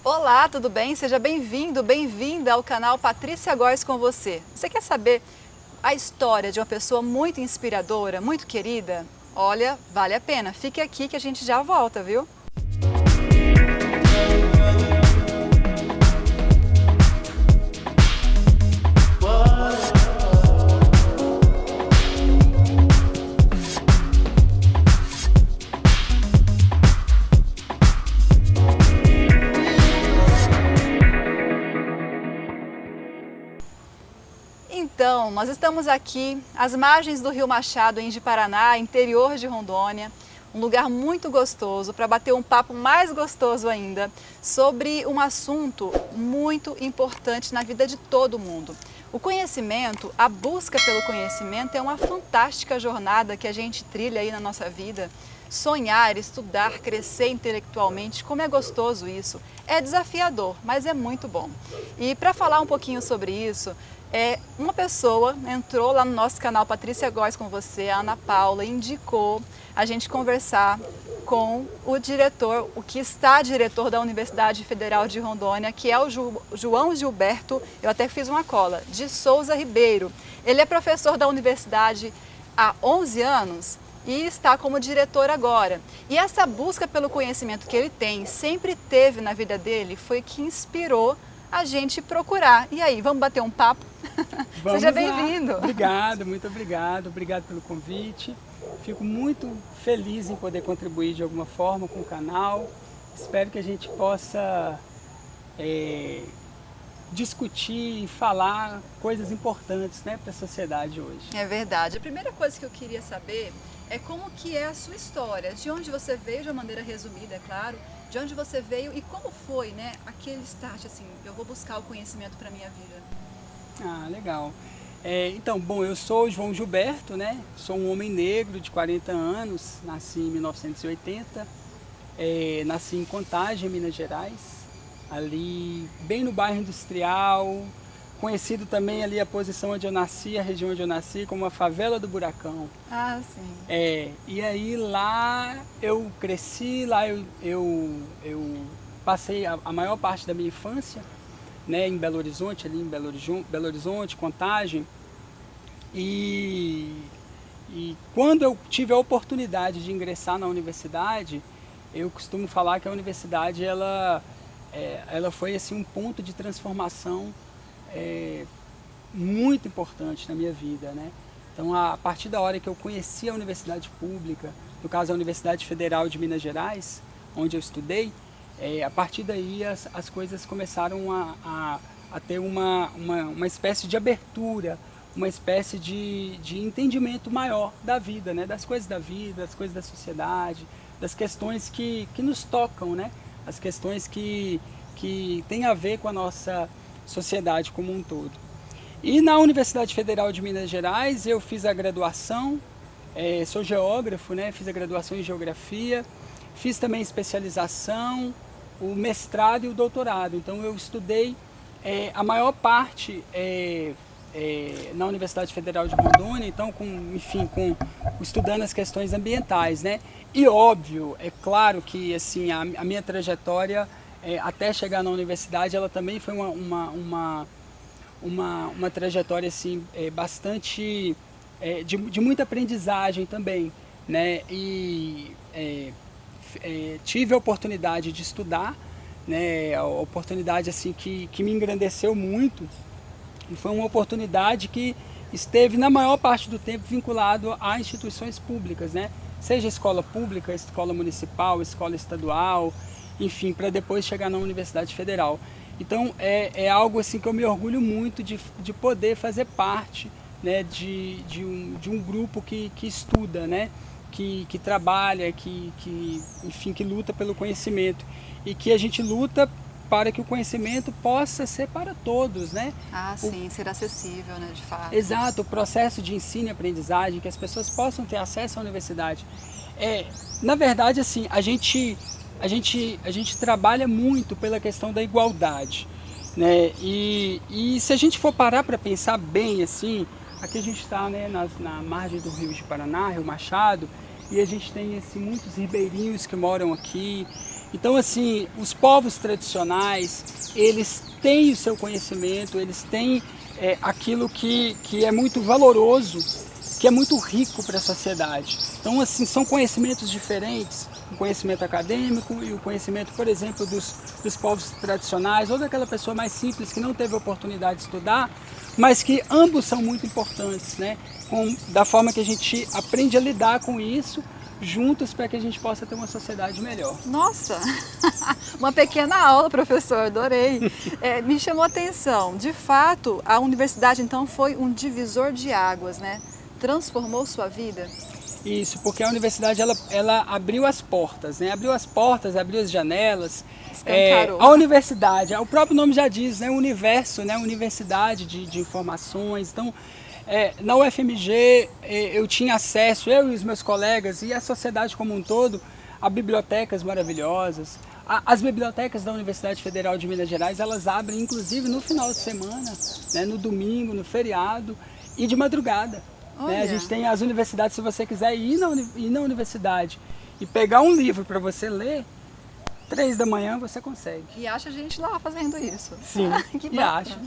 Olá, tudo bem? Seja bem-vindo, bem-vinda ao canal Patrícia Góes com você. Você quer saber a história de uma pessoa muito inspiradora, muito querida? Olha, vale a pena. Fique aqui que a gente já volta, viu? Então, nós estamos aqui às margens do Rio Machado, em Ji-Paraná, interior de Rondônia, um lugar muito gostoso para bater um papo mais gostoso ainda sobre um assunto muito importante na vida de todo mundo. O conhecimento, a busca pelo conhecimento é uma fantástica jornada que a gente trilha aí na nossa vida. Sonhar, estudar, crescer intelectualmente, como é gostoso isso. É desafiador, mas é muito bom. E para falar um pouquinho sobre isso, uma pessoa entrou lá no nosso canal Patrícia Góes com você, a Ana Paula, indicou a gente conversar com o diretor, o que está diretor da Universidade Federal de Rondônia, que é o João Gilberto, eu até fiz uma cola, de Souza Ribeiro. Ele é professor da universidade há 11 anos e está como diretor agora. E essa busca pelo conhecimento que ele tem, sempre teve na vida dele, foi que inspirou a gente procurar. E aí, vamos bater um papo? Seja bem-vindo. Obrigado, muito obrigado. Obrigado pelo convite. Fico muito feliz em poder contribuir de alguma forma com o canal. Espero que a gente possa discutir e falar coisas importantes, né, para a sociedade hoje. É verdade. A primeira coisa que eu queria saber é como que é a sua história, de onde você veio, de uma maneira resumida, é claro, de onde você veio e como foi, né, aquele start, assim, eu vou buscar o conhecimento para a minha vida. Ah, legal. Então, bom, eu sou o João Gilberto, né? Sou um homem negro de 40 anos, nasci em 1980, nasci em Contagem, Minas Gerais, ali bem no bairro Industrial, conhecido também ali a posição onde eu nasci, a região onde eu nasci, como a favela do Buracão. Ah, sim. E aí lá eu cresci, lá eu passei a maior parte da minha infância, né, em Belo Horizonte, ali em Belo Horizonte, Contagem, e quando eu tive a oportunidade de ingressar na universidade, eu costumo falar que a universidade ela foi assim um ponto de transformação muito importante na minha vida, né? Então, a partir da hora que eu conheci a universidade pública, no caso a Universidade Federal de Minas Gerais, onde eu estudei, a partir daí as coisas começaram a ter uma espécie de abertura, uma espécie de entendimento maior da vida, né? Das coisas da vida, das coisas da sociedade, das questões que nos tocam, né? As questões que têm a ver com a nossa sociedade como um todo. E na Universidade Federal de Minas Gerais eu fiz a graduação, sou geógrafo, né? Fiz a graduação em geografia, fiz também especialização, o mestrado e o doutorado. Então eu estudei a maior parte na Universidade Federal de Rondônia, então estudando as questões ambientais, né? E óbvio, é claro que assim a minha trajetória até chegar na universidade, ela também foi uma trajetória assim bastante de muita aprendizagem também, né? Tive a oportunidade de estudar, né? A oportunidade assim que me engrandeceu muito, e foi uma oportunidade que esteve na maior parte do tempo vinculado a instituições públicas, né? Seja escola pública, escola municipal, escola estadual, enfim, para depois chegar na Universidade Federal. Então é algo assim que eu me orgulho muito de poder fazer parte, né, de um grupo que estuda, né, que trabalha, enfim, que luta pelo conhecimento, e que a gente luta para que o conhecimento possa ser para todos, né? Ah, sim, ser acessível, né, de fato. Exato, o processo de ensino e aprendizagem, que as pessoas possam ter acesso à universidade. Na verdade, assim, a gente trabalha muito pela questão da igualdade, né? E se a gente for parar para pensar bem, assim, aqui a gente está, né, na margem do Rio Ji-Paraná, Rio Machado, e a gente tem muitos ribeirinhos que moram aqui, Então, assim, os povos tradicionais, eles têm o seu conhecimento, eles têm aquilo que é muito valoroso, que é muito rico para a sociedade. Então, assim, são conhecimentos diferentes, o conhecimento acadêmico e o conhecimento, por exemplo, dos povos tradicionais, ou daquela pessoa mais simples que não teve oportunidade de estudar, mas que ambos são muito importantes, né? Da forma que a gente aprende a lidar com isso, juntos, para que a gente possa ter uma sociedade melhor. Nossa, uma pequena aula, professor, adorei. Me chamou a atenção. De fato, a universidade então foi um divisor de águas, né? Transformou sua vida? Isso, porque a universidade ela abriu as portas, né? Abriu as portas, abriu as janelas. A universidade, o próprio nome já diz, né? O universo, né? Universidade de informações. Então, na UFMG eu tinha acesso, eu e os meus colegas e a sociedade como um todo, a bibliotecas maravilhosas. As bibliotecas da Universidade Federal de Minas Gerais, elas abrem inclusive no final de semana, né? No domingo, no feriado e de madrugada. Né? A gente tem as universidades, se você quiser ir na universidade e pegar um livro para você ler, 3 da manhã você consegue. E acha gente lá fazendo isso. Sim, que e acha.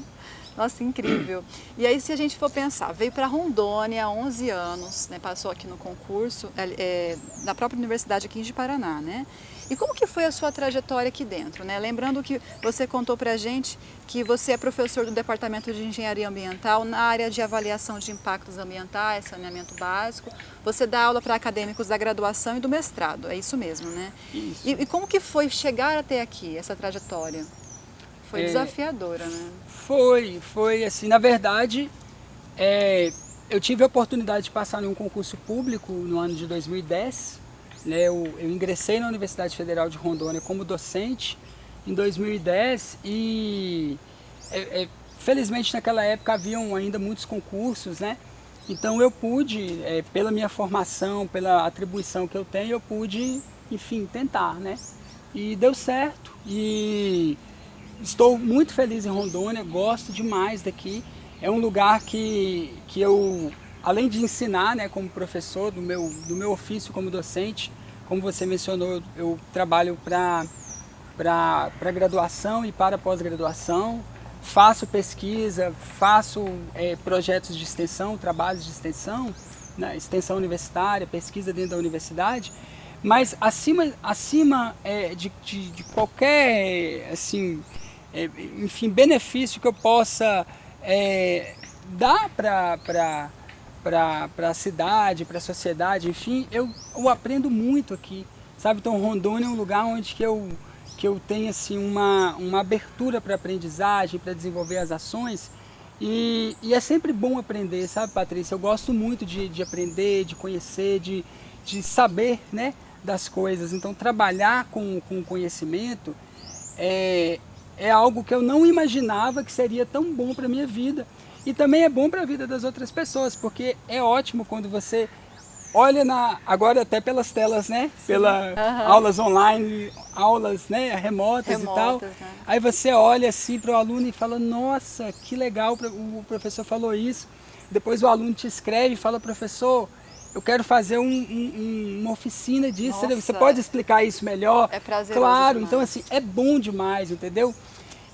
Nossa, incrível. E aí, se a gente for pensar, veio para Rondônia há 11 anos, né, passou aqui no concurso, da própria universidade aqui de Paraná, né? E como que foi a sua trajetória aqui dentro, né? Lembrando que você contou para a gente que você é professor do Departamento de Engenharia Ambiental na área de avaliação de impactos ambientais, saneamento básico. Você dá aula para acadêmicos da graduação e do mestrado, é isso mesmo, né? Isso. E como que foi chegar até aqui, essa trajetória? Foi desafiadora, né? Foi assim, na verdade, eu tive a oportunidade de passar em um concurso público no ano de 2010, né? Eu ingressei na Universidade Federal de Rondônia como docente em 2010 e felizmente naquela época haviam ainda muitos concursos, né? Então eu pude, pela minha formação, pela atribuição que eu tenho, eu pude, enfim, tentar, né? E deu certo e estou muito feliz em Rondônia, gosto demais daqui. É um lugar que eu, além de ensinar, né, como professor, do meu ofício como docente, como você mencionou, eu trabalho para graduação e para pós-graduação, faço pesquisa, faço projetos de extensão, trabalhos de extensão, né, extensão universitária, pesquisa dentro da universidade, mas acima de qualquer, assim, enfim, benefício que eu possa dar para a cidade, para a sociedade, enfim, eu aprendo muito aqui, sabe? Então Rondônia é um lugar onde que eu tenho assim uma abertura para aprendizagem, para desenvolver as ações e é sempre bom aprender, sabe, Patrícia? Eu gosto muito de aprender, de conhecer, de saber, né, das coisas. Então trabalhar com conhecimento é algo que eu não imaginava que seria tão bom para a minha vida. E também é bom para a vida das outras pessoas, porque é ótimo quando você olha agora até pelas telas, né? Pelas aulas online, aulas, né, remotas e tal. Né? Aí você olha assim para o aluno e fala, nossa, que legal, o professor falou isso. Depois o aluno te escreve e fala, professor, eu quero fazer uma oficina disso. Nossa, você pode explicar isso melhor? É prazeroso. Claro, demais. então assim, é bom demais, entendeu?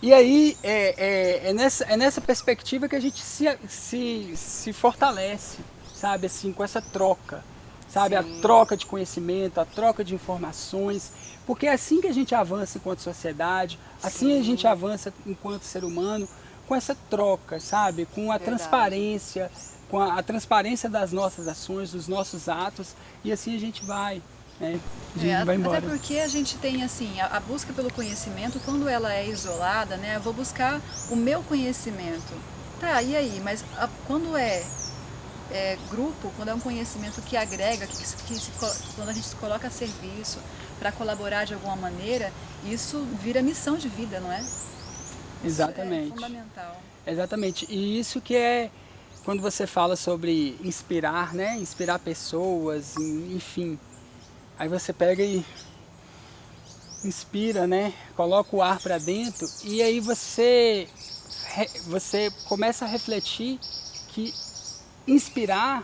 E aí é nessa perspectiva que a gente se fortalece, sabe, assim, com essa troca, sabe? Sim. A troca de conhecimento, a troca de informações, porque é assim que a gente avança enquanto sociedade, assim Sim. a gente avança enquanto ser humano, com essa troca, sabe? Com a transparência, com a transparência das nossas ações, dos nossos atos, e assim a gente vai. Vai embora. Até porque a gente tem assim, a busca pelo conhecimento, quando ela é isolada, né? Eu vou buscar o meu conhecimento. Tá, e aí? Mas quando é grupo, quando é um conhecimento que agrega, quando a gente se coloca a serviço para colaborar de alguma maneira, isso vira missão de vida, não é? Exatamente. Isso é fundamental. Exatamente. E isso que é quando você fala sobre inspirar, né? Inspirar pessoas, enfim. Aí você pega e inspira, né? Coloca o ar para dentro e aí você começa a refletir que inspirar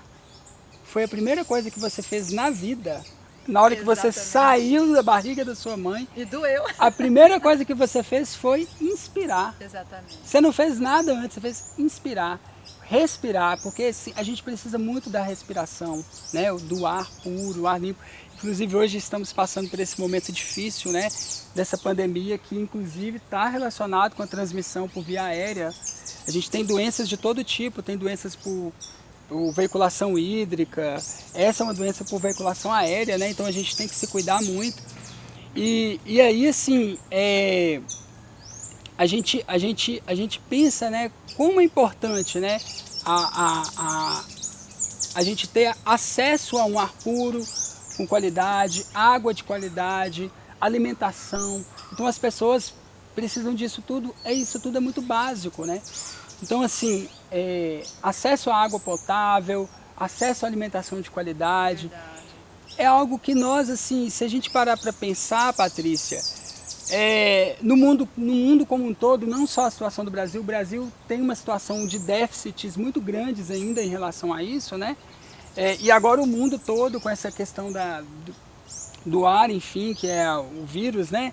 foi a primeira coisa que você fez na vida Na hora que você Exatamente. saiu da barriga da sua mãe, E doeu. a primeira coisa que você fez foi inspirar. Exatamente. Você não fez nada antes, você fez inspirar, respirar, porque a gente precisa muito da respiração, né? Do ar puro, o ar limpo. Inclusive hoje estamos passando por esse momento difícil, né? Dessa pandemia que inclusive está relacionado com a transmissão por via aérea. A gente tem doenças de todo tipo, tem doenças por veiculação hídrica, essa é uma doença por veiculação aérea, né? Então a gente tem que se cuidar muito. E aí assim, a gente pensa, né, como é importante, né, a gente ter acesso a um ar puro, com qualidade, água de qualidade, alimentação. Então as pessoas precisam disso tudo, isso tudo é muito básico, né? Então assim, acesso à água potável, acesso à alimentação de qualidade, é algo que nós, assim, se a gente parar para pensar, Patrícia, no mundo como um todo, não só a situação do Brasil, o Brasil tem uma situação de déficits muito grandes ainda em relação a isso, né? E agora o mundo todo com essa questão do ar, enfim, que é o vírus, né?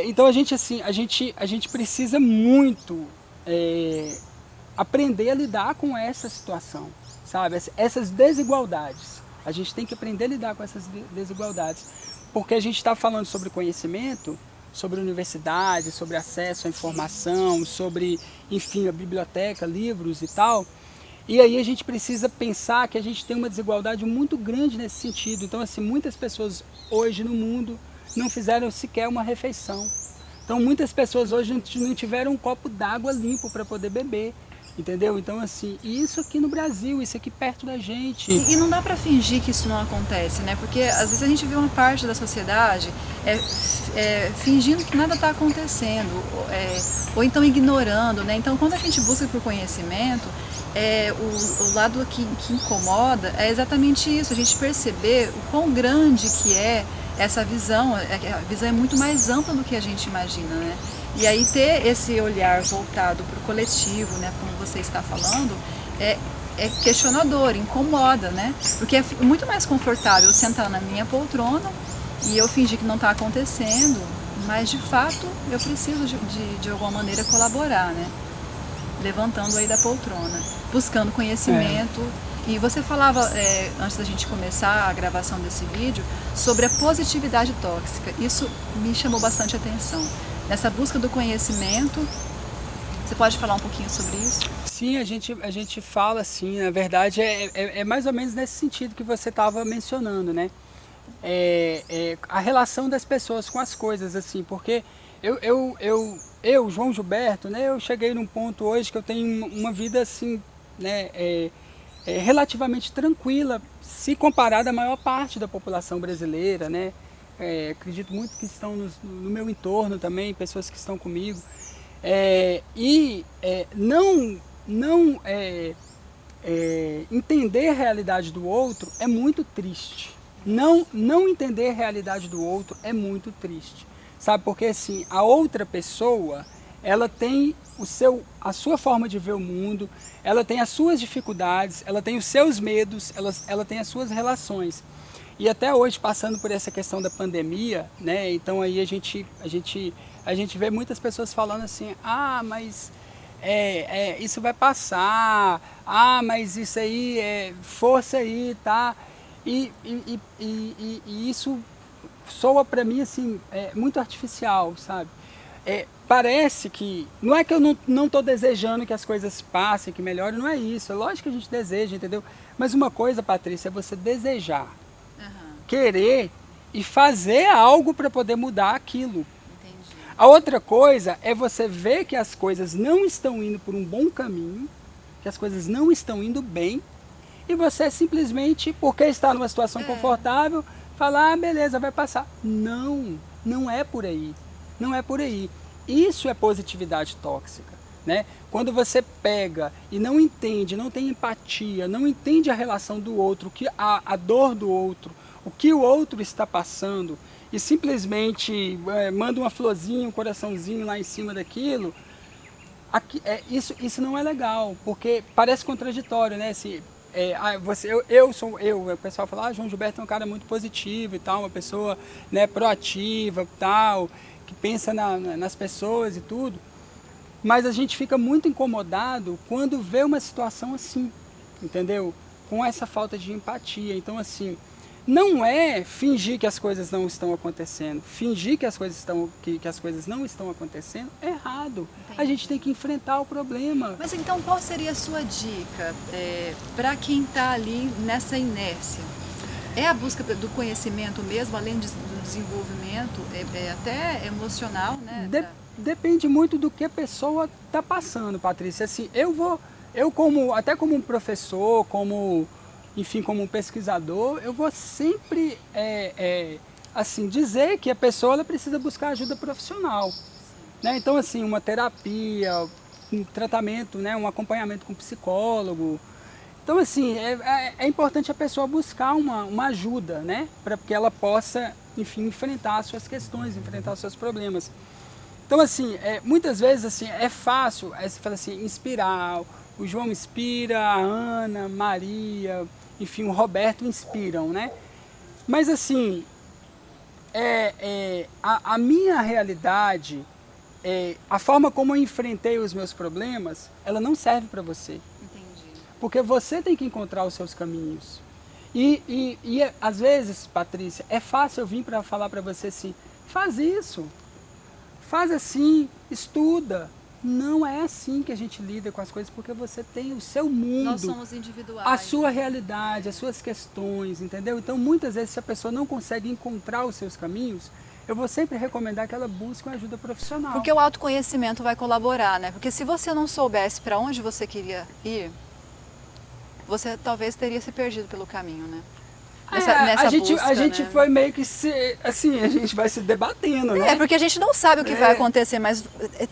Então a gente precisa muito aprender a lidar com essa situação, sabe? Essas desigualdades. A gente tem que aprender a lidar com essas desigualdades, porque a gente está falando sobre conhecimento, sobre universidade, sobre acesso à informação, sobre, enfim, a biblioteca, livros e tal. E aí a gente precisa pensar que a gente tem uma desigualdade muito grande nesse sentido. Então, assim, muitas pessoas hoje no mundo não fizeram sequer uma refeição. Então, muitas pessoas hoje não tiveram um copo d'água limpo para poder beber. Entendeu? Então, assim, isso aqui no Brasil, isso aqui perto da gente. E não dá para fingir que isso não acontece, né? Porque às vezes a gente vê uma parte da sociedade fingindo que nada está acontecendo, ou então ignorando, né? Então, quando a gente busca por conhecimento, o lado que incomoda é exatamente isso, a gente perceber o quão grande que é essa visão, a visão é muito mais ampla do que a gente imagina, né? E aí ter esse olhar voltado para o coletivo, né, como você está falando, é questionador, incomoda, né? Porque é muito mais confortável sentar na minha poltrona e eu fingir que não está acontecendo, mas de fato eu preciso de alguma maneira colaborar, né? Levantando aí da poltrona, buscando conhecimento. E você falava, antes da gente começar a gravação desse vídeo, sobre a positividade tóxica. Isso me chamou bastante atenção. Nessa busca do conhecimento, você pode falar um pouquinho sobre isso? Sim, a gente fala assim, na verdade é mais ou menos nesse sentido que você estava mencionando, né? A relação das pessoas com as coisas, assim, porque eu, João Gilberto, né, eu cheguei num ponto hoje que eu tenho uma vida assim, né, relativamente tranquila, se comparada à maior parte da população brasileira, né? Acredito muito que estão no meu entorno também, pessoas que estão comigo. Não entender a realidade do outro é muito triste. Não entender a realidade do outro é muito triste. Sabe, porque assim, a outra pessoa, ela tem a sua forma de ver o mundo, ela tem as suas dificuldades, ela tem os seus medos, ela tem as suas relações. E até hoje, passando por essa questão da pandemia, né, então aí a gente vê muitas pessoas falando assim, mas isso vai passar, mas isso aí, força aí, tá? E isso soa para mim assim, muito artificial, sabe? Parece que, não é que eu não estou desejando que as coisas passem, que melhorem, não é isso, é lógico que a gente deseja, entendeu? Mas uma coisa, Patrícia, é você desejar, querer e fazer algo para poder mudar aquilo. Entendi. A outra coisa é você ver que as coisas não estão indo por um bom caminho, que as coisas não estão indo bem, e você simplesmente, porque está numa situação confortável, falar, beleza, vai passar. Não é por aí. Não é por aí. Isso é positividade tóxica, né? Quando você pega e não entende, não tem empatia, não entende a relação do outro, a dor do outro, o que o outro está passando, e simplesmente manda uma florzinha, um coraçãozinho lá em cima daquilo, isso não é legal, porque parece contraditório, né? o pessoal fala, João Gilberto é um cara muito positivo e tal, uma pessoa, né, proativa e tal, que pensa nas pessoas e tudo, mas a gente fica muito incomodado quando vê uma situação assim, entendeu? Com essa falta de empatia. Então, assim, não é fingir que as coisas não estão acontecendo. Fingir que as coisas, que as coisas não estão acontecendo é errado. Entendi. A gente tem que enfrentar o problema. Mas então qual seria a sua dica para quem está ali nessa inércia? É a busca do conhecimento mesmo, além do desenvolvimento, até emocional, né? Depende muito do que a pessoa está passando, Patrícia. Assim, até como um professor, enfim, como um pesquisador, eu vou sempre assim, dizer que a pessoa ela precisa buscar ajuda profissional. Né? Então, assim, uma terapia, um tratamento, né? Um acompanhamento com psicólogo. Então, assim, é importante a pessoa buscar uma ajuda, né? Para que ela possa, enfim, enfrentar as suas questões, enfrentar os seus problemas. Então, assim, muitas vezes assim, é fácil, você fala assim, inspirar. O João inspira, a Ana, Maria, enfim, o Roberto inspiram, né? Mas, assim, a minha realidade, a forma como eu enfrentei os meus problemas, ela não serve para você. Entendi. Porque você tem que encontrar os seus caminhos. E às vezes, Patrícia, é fácil eu vir para falar para você assim, faz isso. Faz assim, estuda. Não é assim que a gente lida com as coisas, porque você tem o seu mundo. Nós somos individuais. A sua realidade, as suas questões, entendeu? Então, muitas vezes, se a pessoa não consegue encontrar os seus caminhos, eu vou sempre recomendar que ela busque uma ajuda profissional. Porque o autoconhecimento vai colaborar, né? Porque se você não soubesse para onde você queria ir, você talvez teria se perdido pelo caminho, né? A gente né? foi meio que assim, a gente vai se debatendo, né? Porque a gente não sabe o que vai acontecer, mas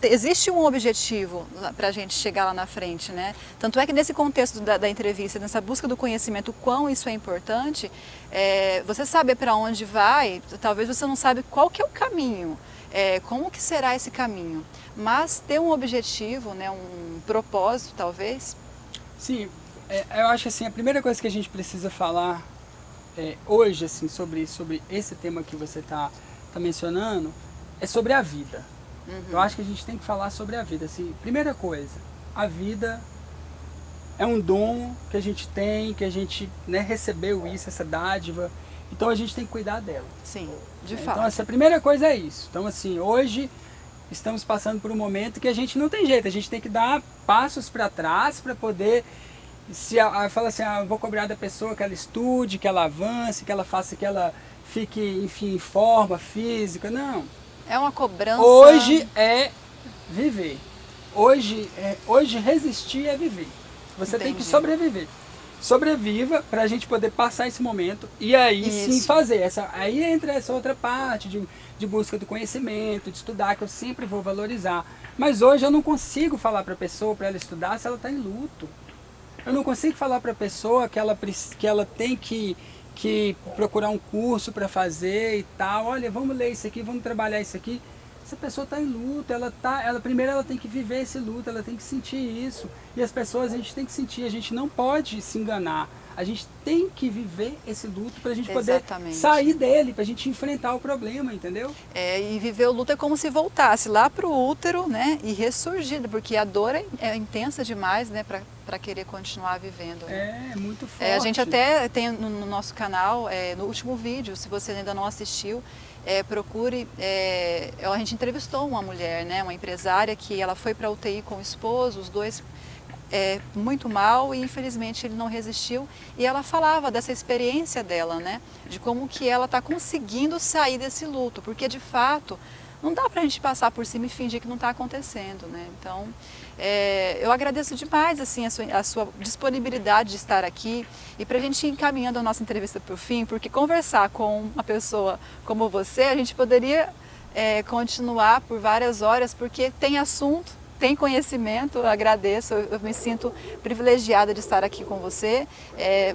existe um objetivo para a gente chegar lá na frente, né? Tanto é que nesse contexto da entrevista, nessa busca do conhecimento, o quão isso é importante, você saber para onde vai, talvez você não sabe qual que é o caminho, como que será esse caminho, mas ter um objetivo, né, um propósito, talvez. Sim, eu acho assim, a primeira coisa que a gente precisa falar hoje, assim, sobre esse tema que você está mencionando, é sobre a vida. Uhum. Eu acho que a gente tem que falar sobre a vida. Assim, primeira coisa, a vida é um dom que a gente tem, que a gente, né, recebeu isso, essa dádiva, então a gente tem que cuidar dela. Sim, de fato. Então, essa primeira coisa é isso. Então, assim, hoje estamos passando por um momento que a gente não tem jeito, a gente tem que dar passos para trás para poder... Se fala assim, eu vou cobrar da pessoa que ela estude, que ela avance, que ela faça, que ela fique, enfim, em forma física, não. É uma cobrança. Hoje é viver. Hoje resistir é viver. Você Entendi. tem que sobreviver. Sobreviva para a gente poder passar esse momento e aí sim fazer. Aí entra essa outra parte de busca do conhecimento, de estudar, que eu sempre vou valorizar. Mas hoje eu não consigo falar para a pessoa, para ela estudar, se ela está em luto. Eu não consigo falar para a pessoa que ela tem que procurar um curso para fazer e tal. Olha, vamos ler isso aqui, vamos trabalhar isso aqui. Essa pessoa está em luto, primeiro ela tem que viver esse luto, ela tem que sentir isso. E as pessoas, a gente tem que sentir, a gente não pode se enganar. A gente tem que viver esse luto para a gente poder sair dele, para a gente enfrentar o problema, entendeu? E viver o luto é como se voltasse lá para o útero, né? E ressurgir, porque a dor é intensa demais, né? Para querer continuar vivendo. Né? É muito forte. A gente até tem no nosso canal, no último vídeo, se você ainda não assistiu, procure. A gente entrevistou uma mulher, né? Uma empresária que ela foi para a UTI com o esposo, os dois muito mal, e infelizmente ele não resistiu, e ela falava dessa experiência dela, né, de como que ela está conseguindo sair desse luto, porque de fato não dá para a gente passar por cima e fingir que não está acontecendo, né? Então eu agradeço demais assim a sua disponibilidade de estar aqui, e para a gente ir encaminhando a nossa entrevista para o fim, porque conversar com uma pessoa como você, a gente poderia continuar por várias horas, porque tem assunto, tem conhecimento. Eu agradeço, eu me sinto privilegiada de estar aqui com você,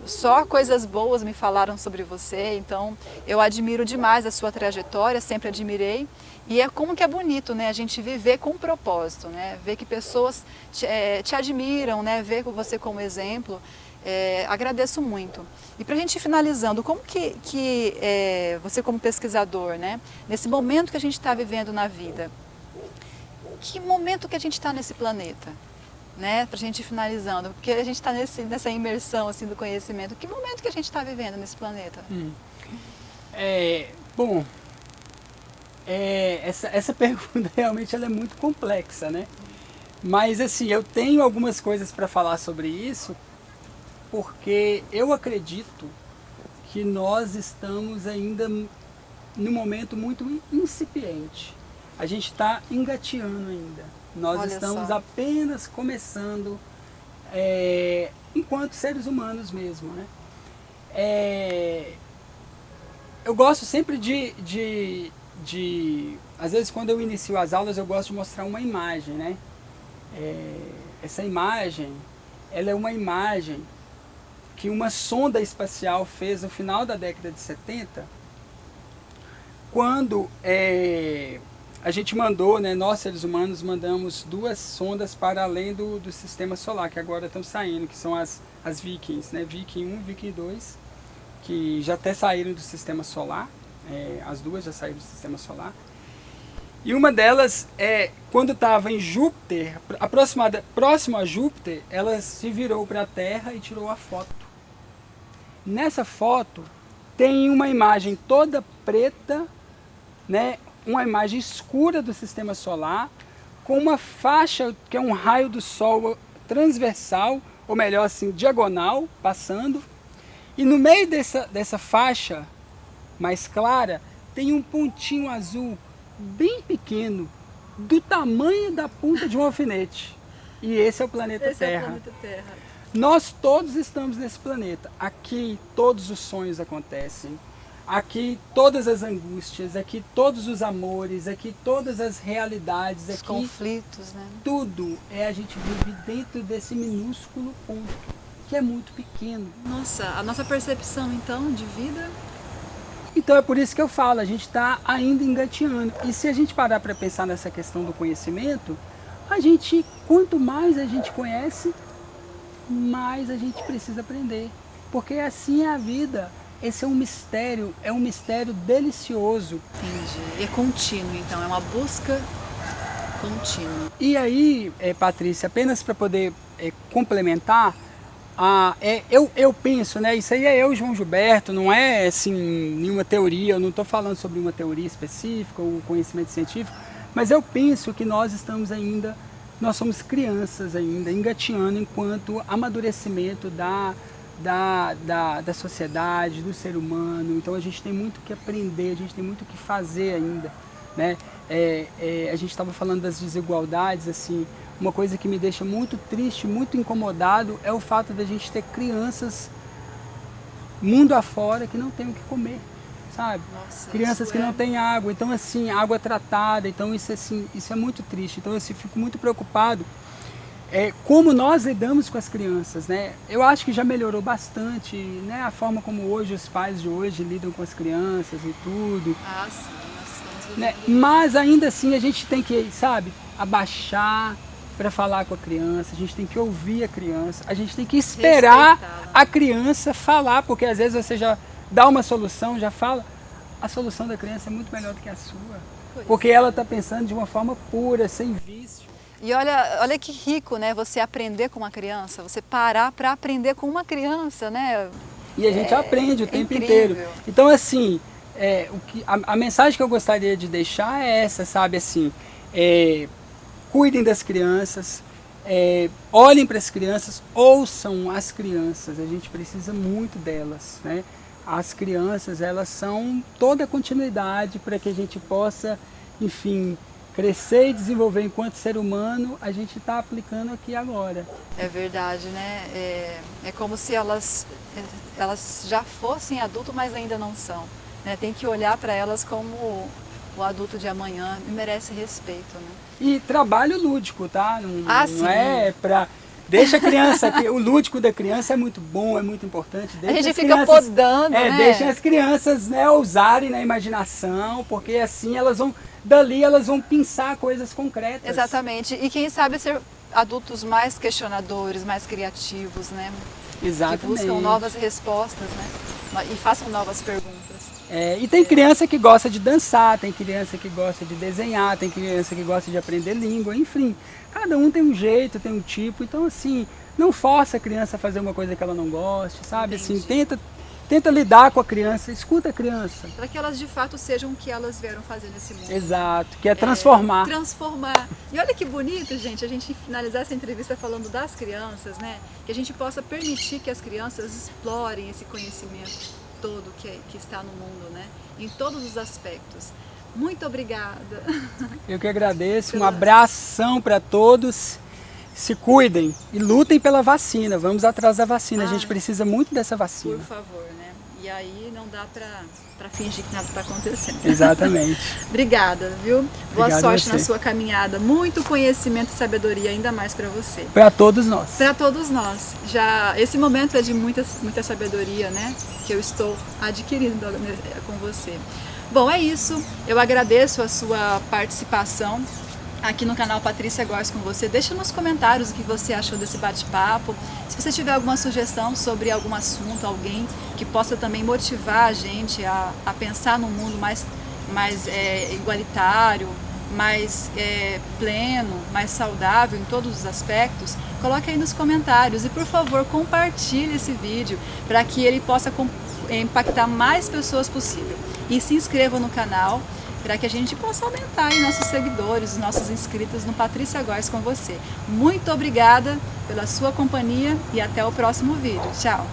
só coisas boas me falaram sobre você, então eu admiro demais a sua trajetória, sempre admirei, e como que é bonito, né, a gente viver com propósito, né, ver que pessoas te admiram, né, ver você como exemplo, Agradeço muito. E para a gente ir finalizando, como que você como pesquisador, né, nesse momento que a gente está vivendo na vida, que momento que a gente está nesse planeta, né, para a gente ir finalizando, porque a gente está nessa imersão assim, do conhecimento, que momento que a gente está vivendo nesse planeta? Bom, essa pergunta realmente ela é muito complexa, né? Mas assim, eu tenho algumas coisas para falar sobre isso, porque eu acredito que nós estamos ainda num momento muito incipiente. A gente está engateando ainda. Nós Olha estamos só. apenas começando, enquanto seres humanos mesmo, né? Eu gosto sempre às vezes quando eu inicio as aulas eu gosto de mostrar uma imagem, né? Essa imagem, ela é uma imagem que uma sonda espacial fez no final da década de 70, quando a gente mandou, né, nós seres humanos mandamos 2 sondas para além do sistema solar, que agora estão saindo, que são as Vikings, né, Viking 1 e Viking 2, que já até saíram do sistema solar, as 2 já saíram do sistema solar. E uma delas, quando estava em Júpiter, próximo a Júpiter, ela se virou para a Terra e tirou a foto. Nessa foto tem uma imagem toda preta, né, uma imagem escura do sistema solar, com uma faixa que é um raio do Sol transversal, ou melhor assim, diagonal, passando. E no meio dessa faixa mais clara, tem um pontinho azul bem pequeno, do tamanho da ponta de um alfinete. E esse é o planeta Terra. É o planeta Terra. Nós todos estamos nesse planeta. Aqui todos os sonhos acontecem. Aqui todas as angústias, aqui todos os amores, aqui todas as realidades, Os aqui conflitos, né? tudo a gente vive dentro desse minúsculo ponto, que é muito pequeno. Nossa, a nossa percepção então de vida. Então é por isso que eu falo, a gente está ainda engateando. E se a gente parar para pensar nessa questão do conhecimento, quanto mais a gente conhece, mais a gente precisa aprender. Porque assim é a vida. Esse é um mistério delicioso. Entendi. É contínuo, então, é uma busca contínua. E aí, Patrícia, apenas para poder complementar, eu penso, né, isso aí é eu, João Gilberto, não é assim, nenhuma teoria, eu não estou falando sobre uma teoria específica ou conhecimento científico, mas eu penso que nós somos crianças ainda, engateando enquanto amadurecimento da sociedade, do ser humano. Então a gente tem muito que aprender, a gente tem muito que fazer ainda, né? A gente estava falando das desigualdades, assim, uma coisa que me deixa muito triste, muito incomodado é o fato da gente ter crianças mundo afora que não tem o que comer, sabe? Nossa, crianças que não têm água, então assim, água tratada, então isso é muito triste. Então eu fico muito preocupado como nós lidamos com as crianças, né? Eu acho que já melhorou bastante, né? A forma como hoje os pais de hoje lidam com as crianças e tudo. Ah, sim, nós estamos vivendo. Né? Mas ainda assim a gente tem que, sabe, abaixar para falar com a criança, a gente tem que ouvir a criança, a gente tem que esperar a criança falar, porque às vezes você já dá uma solução, já fala, a solução da criança é muito melhor do que a sua, porque ela está pensando de uma forma pura, sem vício. E olha que rico, né? Você aprender com uma criança, você parar para aprender com uma criança, né? E a gente aprende o tempo incrível. inteiro. Então, assim, a mensagem que eu gostaria de deixar é essa, sabe? Assim, cuidem das crianças, olhem para as crianças, ouçam as crianças. A gente precisa muito delas, né? As crianças, elas são toda a continuidade para que a gente possa, enfim, crescer e desenvolver enquanto ser humano. A gente está aplicando aqui agora. É verdade, né? É como se elas já fossem adultos, mas ainda não são, né? Tem que olhar para elas como o adulto de amanhã e merece respeito, né? E trabalho lúdico, tá? Sim. Não é para... Deixa a criança, o lúdico da criança é muito bom, é muito importante. A gente fica podando, né? Deixa as crianças, né, usarem na imaginação, porque assim dali elas vão pensar coisas concretas. Exatamente. E quem sabe ser adultos mais questionadores, mais criativos, né? Exatamente. Que buscam novas respostas, né? E façam novas perguntas. E tem criança que gosta de dançar, tem criança que gosta de desenhar, tem criança que gosta de aprender língua, enfim. Cada um tem um jeito, tem um tipo, então assim, não força a criança a fazer uma coisa que ela não goste, sabe? Entendi. Assim, tenta lidar com a criança, escuta a criança. Para que elas de fato sejam o que elas vieram fazer nesse mundo. Exato, que é transformar. Transformar. E olha que bonito, gente, a gente finalizar essa entrevista falando das crianças, né? Que a gente possa permitir que as crianças explorem esse conhecimento todo que está no mundo, né? Em todos os aspectos. Muito obrigada. Eu que agradeço, um abração para todos. Se cuidem e lutem pela vacina. Vamos atrás da vacina. A gente precisa muito dessa vacina. Por favor, né? E aí não dá para fingir que nada está acontecendo. Exatamente. Obrigada, viu? Boa Obrigado sorte a na você. sua caminhada. Muito conhecimento e sabedoria, ainda mais para você. Para todos nós. Para todos nós. Já esse momento é de muita sabedoria, né? Que eu estou adquirindo com você. Bom, é isso. Eu agradeço a sua participação aqui no canal Patrícia Góes com você. Deixa nos comentários o que você achou desse bate-papo. Se você tiver alguma sugestão sobre algum assunto, alguém que possa também motivar a gente a pensar num mundo mais igualitário, mais pleno, mais saudável em todos os aspectos, coloque aí nos comentários e, por favor, compartilhe esse vídeo para que ele possa impactar mais pessoas possível. E se inscreva no canal para que a gente possa aumentar aí nossos seguidores, os nossos inscritos no Patrícia Góes com você. Muito obrigada pela sua companhia e até o próximo vídeo. Tchau!